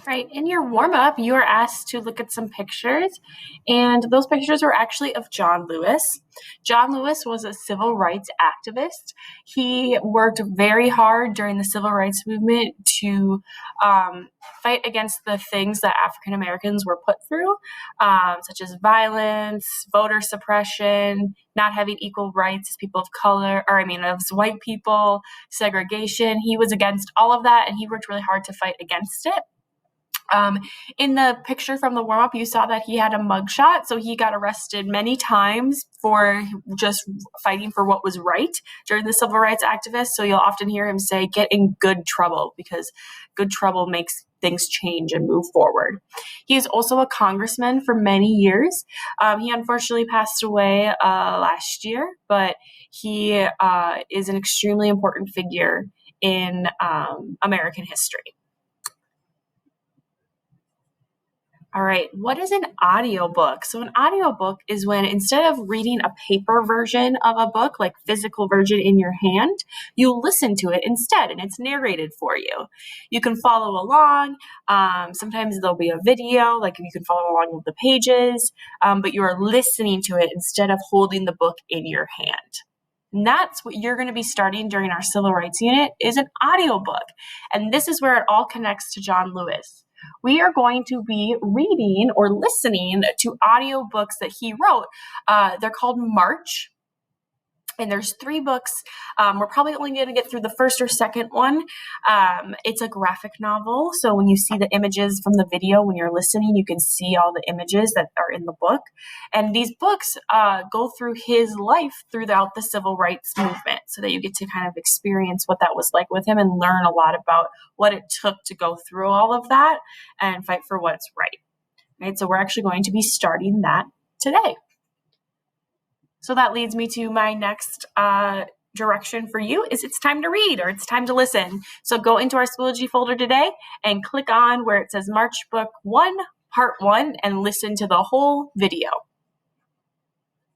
Right. In your warm up, you are asked to look at some pictures, and those pictures were actually of John Lewis. John Lewis was a civil rights activist. He worked very hard during the civil rights movement to fight against the things that African Americans were put through, such as violence, voter suppression, not having equal rights as people of color, as white people, segregation. He was against all of that, and he worked really hard to fight against it. Um, in the picture from the warm up, you saw that he had a mugshot. So he got arrested many times for just fighting for what was right during the civil rights activists. So you'll often hear him say, get in good trouble, because good trouble makes things change and move forward. He is also a congressman for many years. He unfortunately passed away last year, but he is an extremely important figure in American history. All right, what is an audiobook? So an audiobook is when instead of reading a paper version of a book, like physical version in your hand, you listen to it instead, and it's narrated for you. You can follow along. Sometimes there'll be a video, like you can follow along with the pages, but you are listening to it instead of holding the book in your hand. And that's what you're going to be starting during our civil rights unit is an audiobook. And this is where it all connects to John Lewis. We are going to be reading or listening to audiobooks that he wrote. They're called March. And there's 3 books. We're probably only going to get through the first or second one. It's a graphic novel. So when you see the images from the video, when you're listening, you can see all the images that are in the book. And these books go through his life throughout the civil rights movement so that you get to kind of experience what that was like with him and learn a lot about what it took to go through all of that and fight for what's right. Right? So we're actually going to be starting that today. So that leads me to my next direction for you is it's time to read or it's time to listen. So go into our Schoology folder today and click on where it says March Book 1, Part 1, and listen to the whole video.